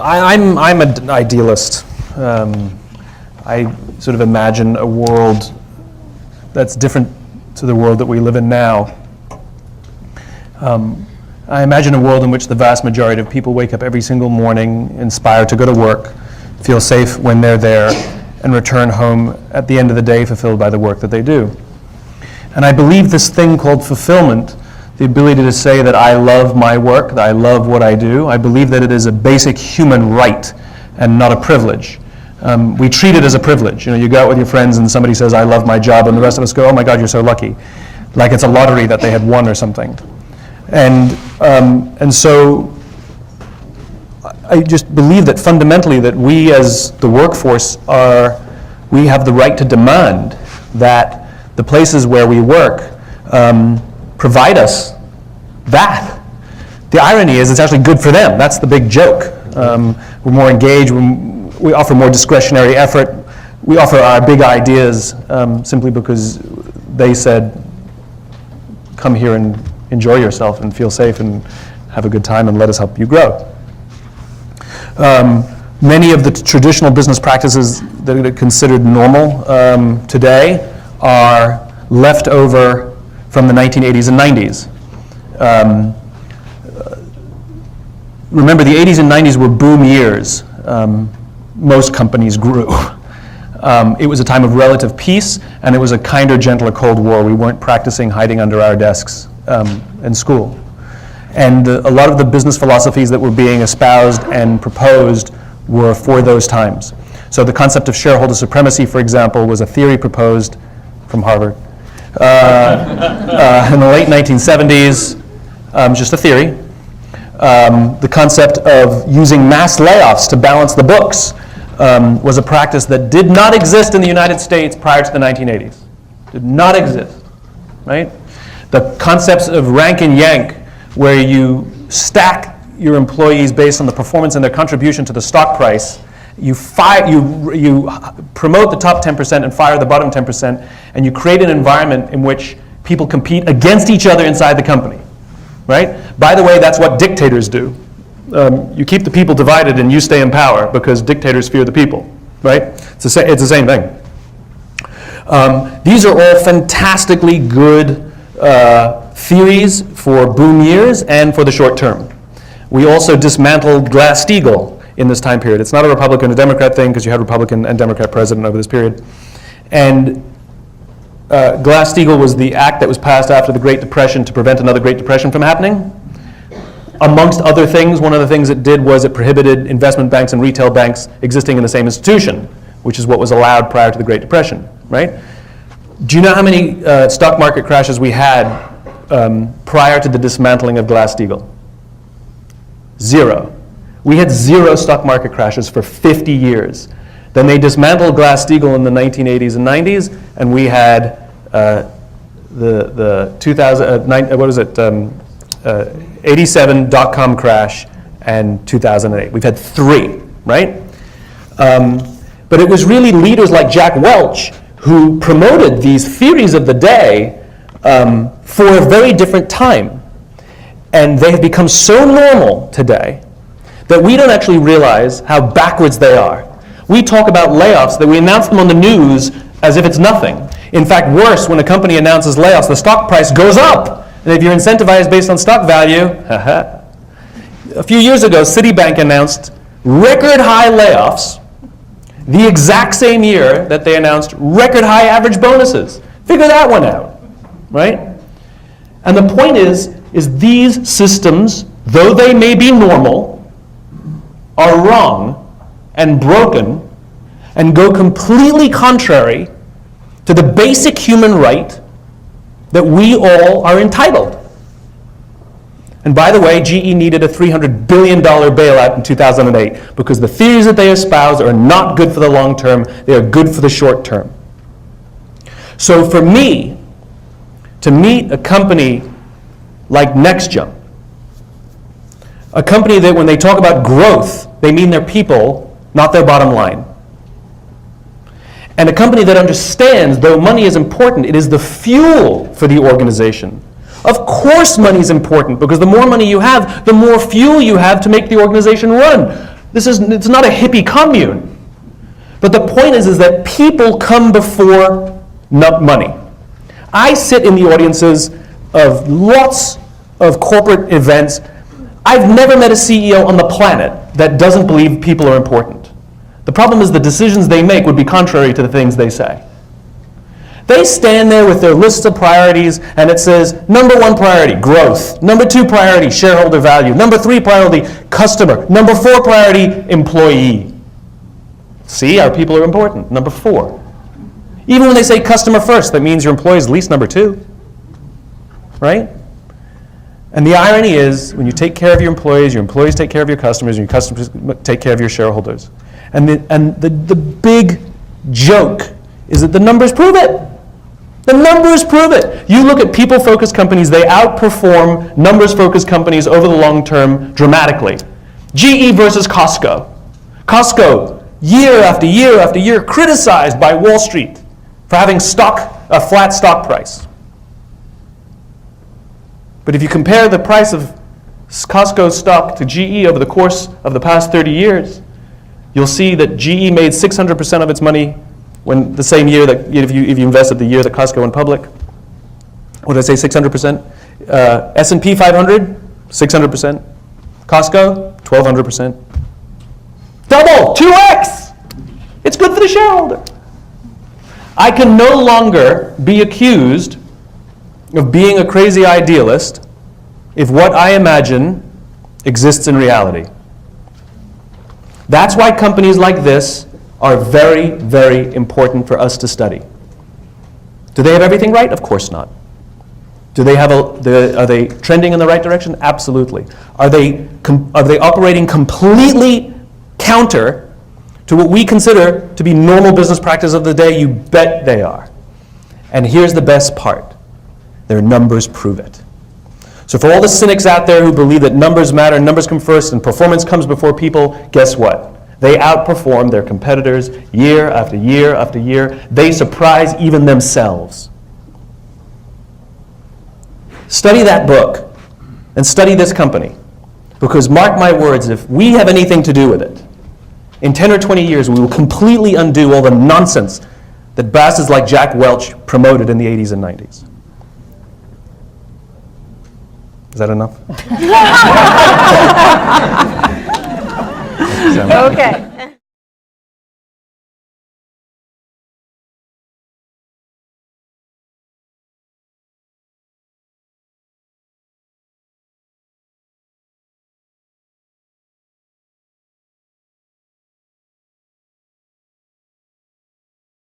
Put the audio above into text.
I'm an idealist. I sort of imagine a world that's different to the world that we live in now. I imagine a world in which the vast majority of people wake up every single morning inspired to go to work, feel safe when they're there, and return home at the end of the day fulfilled by the work that they do. And I believe this thing called fulfillment, the ability to say that I love my work, that I love what I do, I believe that it is a basic human right and not a privilege. We treat it as a privilege. You go out with your friends and somebody says, I love my job, and the rest of us go, oh my God, you're so lucky. Like it's a lottery that they had won or something. And so I just believe that fundamentally that we as the workforce we have the right to demand that the places where we work provide us that. The irony is it's actually good for them. That's the big joke. We're more engaged, we offer more discretionary effort, we offer our big ideas simply because they said, come here and enjoy yourself and feel safe and have a good time and let us help you grow. Many of the traditional business practices that are considered normal today are left over from the 1980s and 90s. Remember, the 80s and 90s were boom years. Most companies grew. It was a time of relative peace, and it was a kinder, gentler Cold War. We weren't practicing hiding under our desks in school. And a lot of the business philosophies that were being espoused and proposed were for those times. So the concept of shareholder supremacy, for example, was a theory proposed from Harvard in the late 1970s, just a theory. The concept of using mass layoffs to balance the books was a practice that did not exist in the United States prior to the 1980s. Did not exist, right? The concepts of rank and yank, where you stack your employees based on the performance and their contribution to the stock price. You promote the top 10% and fire the bottom 10%, and you create an environment in which people compete against each other inside the company, right? By the way, that's what dictators do. You keep the people divided and you stay in power because dictators fear the people, right? It's the same thing. These are all fantastically good theories for boom years and for the short term. We also dismantled Glass-Steagall in this time period. It's not a Republican or Democrat thing because you had Republican and Democrat president over this period. And Glass-Steagall was the act that was passed after the Great Depression to prevent another Great Depression from happening. Amongst other things, one of the things it did was it prohibited investment banks and retail banks existing in the same institution, which is what was allowed prior to the Great Depression, right? Do you know how many stock market crashes we had prior to the dismantling of Glass-Steagall? 0. We had 0 stock market crashes for 50 years. Then they dismantled Glass-Steagall in the 1980s and 90s, and we had the 87 dot-com crash and 2008. We've had 3, right? But it was really leaders like Jack Welch who promoted these theories of the day for a very different time. And they have become so normal today that we don't actually realize how backwards they are. We talk about layoffs, that we announce them on the news as if it's nothing. In fact, worse, when a company announces layoffs, the stock price goes up. And if you're incentivized based on stock value, a few years ago, Citibank announced record high layoffs the exact same year that they announced record high average bonuses. Figure that one out, right? And the point is these systems, though they may be normal, are wrong and broken and go completely contrary to the basic human right that we all are entitled. And by the way, GE needed a $300 billion bailout in 2008 because the theories that they espouse are not good for the long term, they are good for the short term. So for me, to meet a company like NextJump, a company that when they talk about growth, they mean their people, not their bottom line. And a company that understands, though money is important, it is the fuel for the organization. Of course money is important, because the more money you have, the more fuel you have to make the organization run. It's not a hippie commune. But the point is that people come before money. I sit in the audiences of lots of corporate events. I've never met a CEO on the planet that doesn't believe people are important. The problem is the decisions they make would be contrary to the things they say. They stand there with their list of priorities, and it says, number 1 priority, growth. Number 2 priority, shareholder value. Number 3 priority, customer. Number 4 priority, employee. See, our people are important. Number 4. Even when they say customer first, that means your employee is at least number 2. Right? And the irony is, when you take care of your employees take care of your customers, and your customers take care of your shareholders. And the big joke is that the numbers prove it. The numbers prove it. You look at people-focused companies, they outperform numbers-focused companies over the long term dramatically. GE versus Costco. Costco, year after year after year, criticized by Wall Street for having a flat stock price. But if you compare the price of Costco's stock to GE over the course of the past 30 years, you'll see that GE made 600% of its money when the same year that, if you invested the year that Costco went public. What did I say, 600%? S&P 500, 600%. Costco, 1,200%. Double, 2x! It's good for the shareholder. I can no longer be accused of being a crazy idealist if what I imagine exists in reality. That's why companies like this are very, very important for us to study. Do they have everything right? Of course not. Are they trending in the right direction? Absolutely. Are they operating completely counter to what we consider to be normal business practice of the day? You bet they are. And here's the best part. Their numbers prove it. So for all the cynics out there who believe that numbers matter, numbers come first, and performance comes before people, guess what? They outperform their competitors year after year after year. They surprise even themselves. Study that book and study this company. Because mark my words, if we have anything to do with it, in 10 or 20 years we will completely undo all the nonsense that bastards like Jack Welch promoted in the 80s and 90s. Is that enough? Okay.